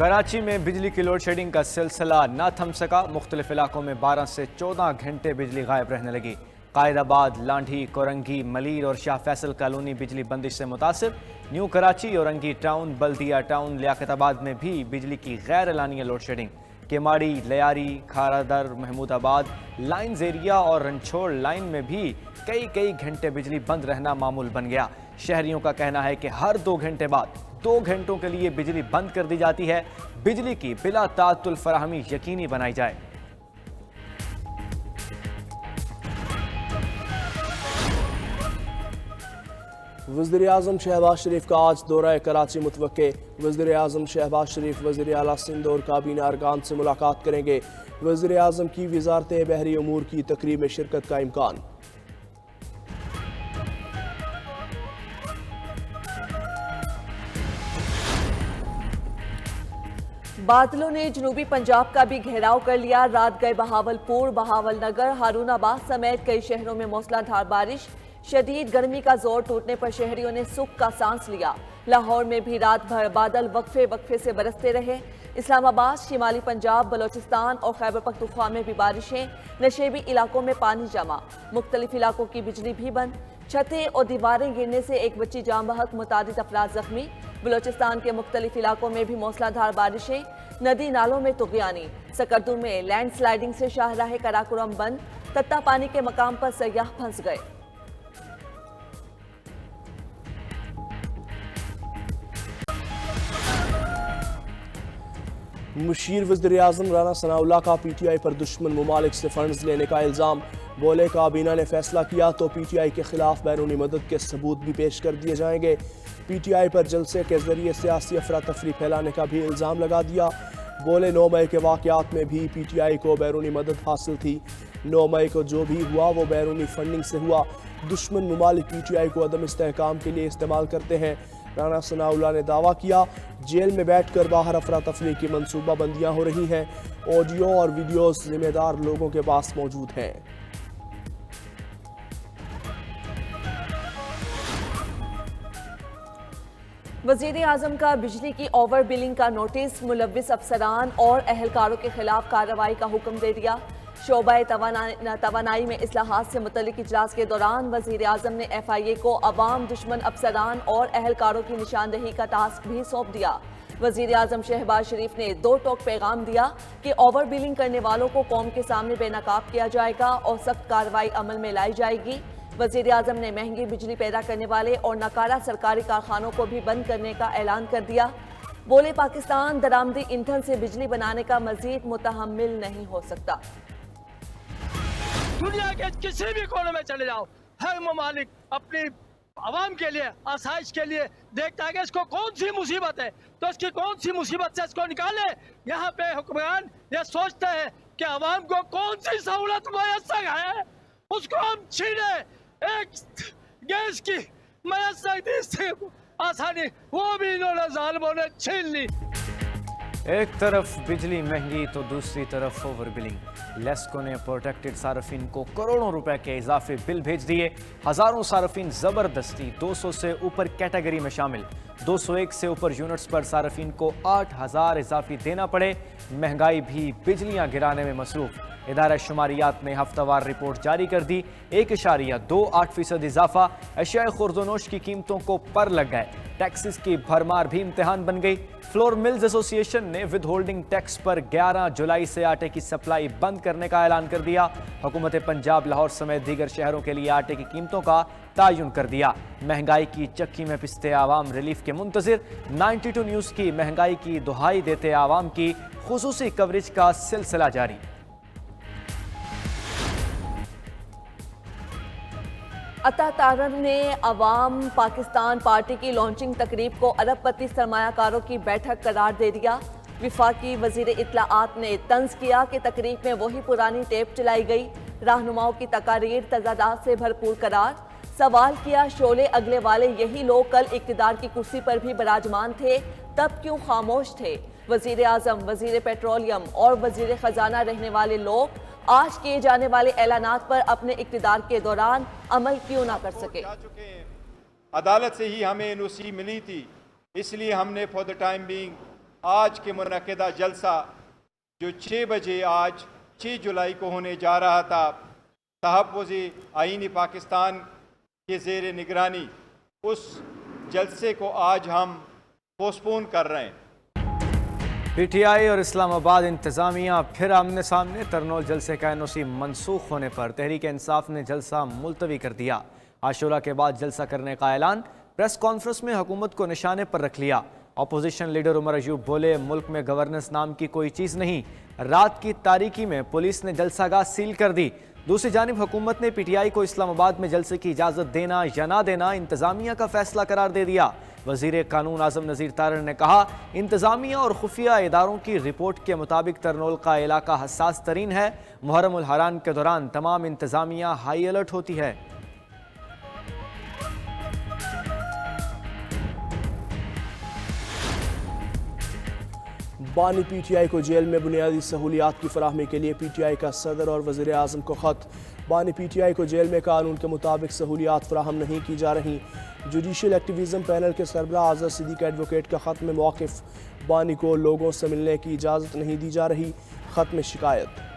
कराची में बिजली की लोड शेडिंग का सिलसिला न थम सका। मुख्तलिफ इलाकों में 12 से 14 घंटे बिजली गायब रहने लगी। कायदाबाद, लांढी, कोरंगी, मलीर और शाह फैसल कॉलोनी बिजली बंदिश से मुतासिर। New Karachi, Orangi Town, Baldia Town, Liaquatabad में भी बिजली की गैर एलानिया load shedding. Keamari, Lyari, Kharadar, Mahmoodabad, Lines Area और रनछोड़ लाइन में भी कई घंटे बिजली बंद रहना मामूल बन गया। शहरियों का कहना है कि हर 2 घंटे बाद 2 घंटों के लिए बिजली बंद कर दी जाती है। बिजली की बिला ताअत्तुल फराहमी यकीनी बनाई जाए। वज़ीर-ए-आज़म शहबाज शरीफ का आज दौरा कराची मुतवक्के। वज़ीर-ए-आज़म शहबाज शरीफ वज़ीर आला सिंध और काबीना अरकान से मुलाकात करेंगे। वज़ीर-ए-आज़म की वज़ारत बहरी उमूर की तकरीब में शिरकत का इम्कान। बादलों ने जनूबी पंजाब का भी घेराव कर लिया। रात गए बहावलपुर, बहावलनगर, हारूनाबाद समेत कई शहरों में मूसलाधार बारिश। शदीद गर्मी का जोर टूटने पर शहरियों ने सुख का सांस लिया। लाहौर में भी रात भर बादल वक्फे से बरसते रहे। इस्लामाबाद, शिमाली पंजाब, बलोचिस्तान और खैबर पख्तूनख्वा में भी बारिशें। नशेबी इलाकों में पानी जमा, मुख्तलिफ इलाकों की बिजली भी बंद। छतें और दीवारें गिरने से एक बच्ची जाम बहक, मुतादिद अफराद जख्मी। बलोचिस्तान के मुख्तलिफ इलाकों में भी मूसलाधार बारिशें। नदी नालों में तुग़यानी। सकरदू में लैंड स्लाइडिंग से शाहराह कराकोरम बंद। तत्ता पानी के मकाम पर सयाह फंस गए। मुशीर वज़ीर-ए-आज़म राना सनाउल्लाह का PTI पर दुश्मन ममालिक से फंड्स लेने का इल्ज़ाम। बोले काबीना ने फैसला किया तो PTI के खिलाफ बैरूनी मदद के सबूत भी पेश कर दिए जाएंगे। PTI पर जलसे के जरिए सियासी अफरा तफरी फैलाने का भी इल्ज़ाम लगा दिया। बोले 9 मई के वाक़यात में भी PTI को बैरूनी मदद हासिल थी। 9 मई को जो भी हुआ वो बैरूनी फंडिंग से हुआ। दुश्मन ममालिक PTI को अदम इस्तेहकाम के लिए इस्तेमाल करते हैं। राना सनाउल्लाह ने दावा किया जेल में बैठकर बाहर अफरा तफरी की मनसूबा बंदियाँ हो रही हैं। ऑडियो और वीडियोस जिम्मेदार लोगों के पास मौजूद हैं। वज़ीर आज़म का बिजली की ओवर बिलिंग का नोटिस। मुलव्विस अफसरान और अहलकारों के खिलाफ कार्रवाई का हुक्म दे दिया। शोबाए तवानाई में इस्लाहात से मुतल्लिक इजलास के दौरान वज़ीर आज़म ने FIA को अवाम, दुश्मन अफसरान और अहलकारों की निशानदही का टास्क भी सौंप दिया। वज़ीर आज़म शहबाज शरीफ ने 2 टोक पैगाम दिया कि ओवर बिलिंग करने वालों को कौम के सामने बेनकाब किया जाएगा और सख्त कार्रवाई अमल में लाई जाएगी। वज़ीर आज़म ने महंगी बिजली पैदा करने वाले और नाकारा सरकारी कारखानों को भी बंद करने का ऐलान कर दिया। बोले पाकिस्तान दरामदी ईंधन से बिजली बनाने का मजीद मुतहम्मिल नहीं हो सकता। दुनिया के किसी भी कोने में चले जाओ, हर ममालिक अपनी आवाम के लिए, आसाइश के लिए देखता है कि इसको कौन सी मुसीबत है तो इसकी कौन सी मुसीबत से इसको निकाले। यहाँ पे हुक्मरान ये सोचते हैं कि आवाम को कौन सी सहूलत मैसर है उसको हम छीने। एक गैस की मैसर थी आसानी, वो भी इन्होंने जालिमों ने छीन ली। एक तरफ बिजली महंगी तो दूसरी तरफ ओवर बिलिंग। लेस्को ने प्रोटेक्टेड सार्फिन को करोड़ों रुपए के इजाफे बिल भेज दिए। हजारों सार्फिन जबरदस्ती 200 से ऊपर कैटेगरी में शामिल। 201 से ऊपर यूनिट्स पर सार्फिन को 8000 इजाफी देना पड़े। महंगाई भी बिजलियां गिराने में मसरूफ। इदारा शुमारियात ने हफ्तावार रिपोर्ट जारी कर दी। 1.28% इजाफा। अशिया खुर्दोनोश की कीमतों को पर लग गए। टैक्सेस की भरमार भी इम्तिहान बन गई। फ्लोर मिल्स एसोसिएशन ने विद होल्डिंग टैक्स पर 11 जुलाई से आटे की सप्लाई बंद करने का ऐलान कर दिया। हुकूमत पंजाब लाहौर समेत दीगर शहरों के लिए आटे की कीमतों का तायुन कर दिया। महंगाई की चक्की में पिसते आवाम रिलीफ के मुंतजिर। 92 न्यूज़ की महंगाई की दुहाई देते आवाम की खुसूसी कवरेज का सिलसिला जारी। अता तारर ने अवाम पाकिस्तान पार्टी की लॉन्चिंग तकरीब को अरबपति सरमायाकारों की बैठक करार दे दिया। विफाकी वजीर इत्तलाआत ने तंज किया कि तकरीब में वही पुरानी टेप चलाई गई। रहनुमाओं की तकारीर तजादात से भरपूर करार। सवाल किया शोले अगले वाले यही लोग कल इक़्तिदार की कुर्सी पर भी बराजमान थे, तब क्यों खामोश थे। वजीर आज़म, वजीर पेट्रोलियम और वजीर खजाना रहने वाले लोग आज किए जाने वाले ऐलानात पर अपने इक़्तिदार के दौरान अमल क्यों ना कर सके। अदालत से ही हमें NOC मिली थी, इसलिए हमने फॉर द टाइम बीइंग आज के मुनक़िदा जलसा जो 6 बजे आज 6 जुलाई को होने जा रहा था, तहफ़्फ़ुज़ आईनी पाकिस्तान के ज़ेर निगरानी, उस जलसे को आज हम पोस्टपोन कर रहे हैं। पीटीआई और इस्लामाबाद इंतज़ामिया फिर आमने सामने। तरनोल जलसे का एनओसी मनसूख होने पर तहरीक इंसाफ ने जलसा मुलतवी कर दिया। आशुरा के बाद जलसा करने का ऐलान। प्रेस कॉन्फ्रेंस में हुकूमत को निशाने पर रख लिया। अपोजिशन लीडर उमर अयूब बोले, मुल्क में गवर्नेंस नाम की कोई चीज़ नहीं। रात की तारीकी में पुलिस ने जलसागाह सील कर दी। दूसरी जानिब हुकूमत ने पीटीआई को इस्लामाबाद में जलसे की इजाज़त देना या ना देना इंतज़ामिया का फैसला करार दे दिया। वज़ीर कानून आज़म नज़ीर तारड़ ने कहा, इंतज़ामिया और खुफिया इदारों की रिपोर्ट के मुताबिक तरनोल का इलाका हसास तरीन है। मुहर्रम उल हराम के दौरान तमाम इंतज़ामिया हाई अलर्ट होती है। बानी पीटीआई को जेल में बुनियादी सहूलियात की फराहमी के लिए पीटीआई का सदर और वज़ीर आज़म को ख़त। बानी पीटीआई को जेल में कानून के मुताबिक सहूलियात फराहम नहीं की जा रही। जुडिशल एक्टिविज़म पैनल के सरबराह आज़र सिद्दीक़ एडवोकेट का ख़त में मौक़िफ़। बानी को लोगों से मिलने की इजाज़त नहीं दी जा रही, ख़त में शिकायत।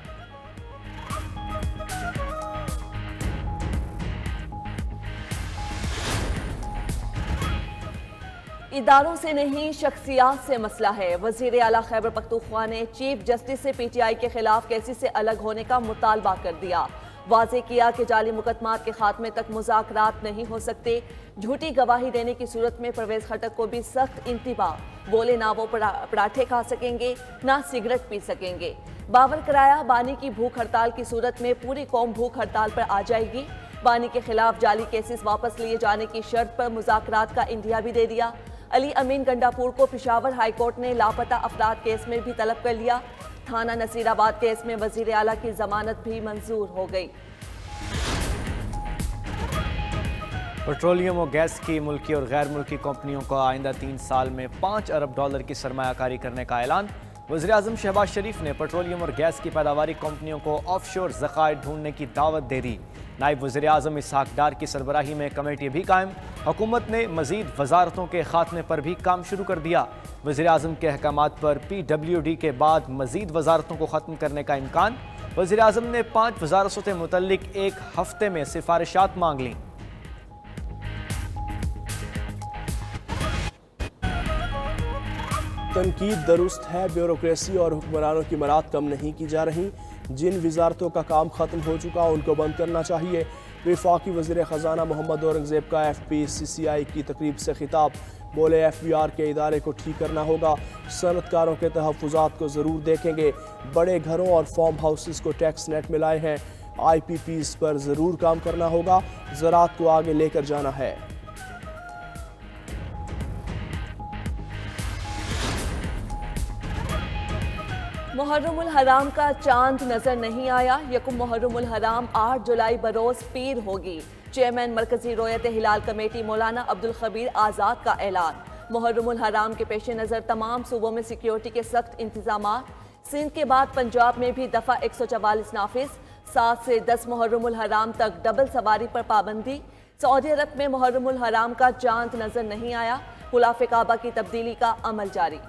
इदारों से नहीं, शख्सियात से मसला है। वज़ीर आला खैबर पख्तूनख्वा ने चीफ जस्टिस से पीटीआई के खिलाफ केसी से अलग होने का मुतालबा कर दिया। वाज़े किया कि जाली मुकदमात के खात्मे तक मुज़ाकरात नहीं हो सकते। झूठी गवाही देने की सूरत में परवेज़ खटक को भी सख्त इंतबाह। बोले ना वो पराठे खा सकेंगे ना सिगरेट पी सकेंगे। बावर कराया, बानी की भूख हड़ताल की सूरत में पूरी कौम भूख हड़ताल पर आ जाएगी। बानी के खिलाफ जाली केसेस वापस लिए जाने की शर्त पर मुज़ाकरात का इंदिया भी दे दिया। अली अमीन गंडापुर को पेशावर हाई कोर्ट ने लापता अफराद केस में भी तलब कर लिया। थाना नसीराबाद केस में वजीर आला की जमानत भी मंजूर हो गई। पेट्रोलियम और गैस की मुल्की और गैर मुल्की कंपनियों को आइंदा 3 साल में $5 अरब की सरमायाकारी करने का ऐलान। वज़ीर आज़म शहबाज शरीफ ने पेट्रोलियम और गैस की पैदावारी कंपनियों को ऑफशोर ज़खायर ढूंढने की दावत दे दी। नायब वज़ीर आज़म इसहाक डार की सरबराही में कमेटी भी कायम। हुकूमत ने मज़ीद वजारतों के खात्मे पर भी काम शुरू कर दिया। वज़ीर आज़म के अहकामात पर PWD के बाद मज़ीद वजारतों को ख़त्म करने का इम्कान। वज़ीर आज़म ने 5 वजारतों से मुतल्लिक 1 हफ्ते में सिफारिशात मांग लीं। तनकीद दुरुस्त है, ब्यूरोक्रेसी और हुक्मरानों की मराद कम नहीं की जा रही। जिन वजारतों का काम ख़त्म हो चुका उनको बंद करना चाहिए। वफाकी वज़ीर ख़जाना मोहम्मद औरंगज़ेब का FPCCI की तकरीब से खिताब। बोले, FBR के इदारे को ठीक करना होगा। सनतकारों के तहफ़्फ़ुज़ात को ज़रूर देखेंगे। बड़े घरों और फार्म हाउसेस को टैक्स नेट में लाए हैं। IPPs पर ज़रूर काम करना होगा। ज़राअत को आगे लेकर जाना है। मुहर्रम उल हराम का चांद नजर नहीं आया। यकुम मुहर्रम उल हराम 8 जुलाई बरोज पीर होगी। चेयरमैन मरकजी रोयत हिलाल कमेटी मौलाना अब्दुल खबीर आज़ाद का ऐलान। मुहर्रम उल हराम के पेश नज़र तमाम सूबों में सिक्योरिटी के सख्त इंतजाम। सिंध के बाद पंजाब में भी दफ़ा 144 नाफिज। 7 से 10 मुहर्रम उल हराम तक डबल सवारी पर पाबंदी। सऊदी अरब में मुहर्रम उल हराम का चांद नजर नहीं आया। गुलाफ काबा की तब्दीली का अमल जारी।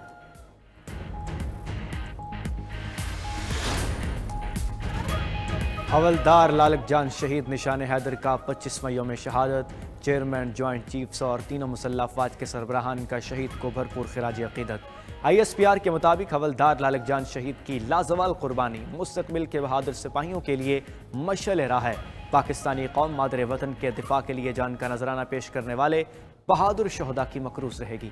हवलदार लालक जान शहीद निशान हैदर का 25वां यौम शहादत। चेयरमैन, जॉइंट चीफ्स और तीनों मुसल्लह अफवाज के सरबराहान का शहीद को भरपूर खिराज अकीदत। ISPR के मुताबिक हवलदार लालक जान शहीद की लाजवाल कुर्बानी मुस्तकबिल के बहादुर सिपाहियों के लिए मशअल राह है। पाकिस्तानी कौम मादर वतन के दिफा के लिए जान का नजराना पेश करने वाले बहादुर शहदा की मकरूज रहेगी।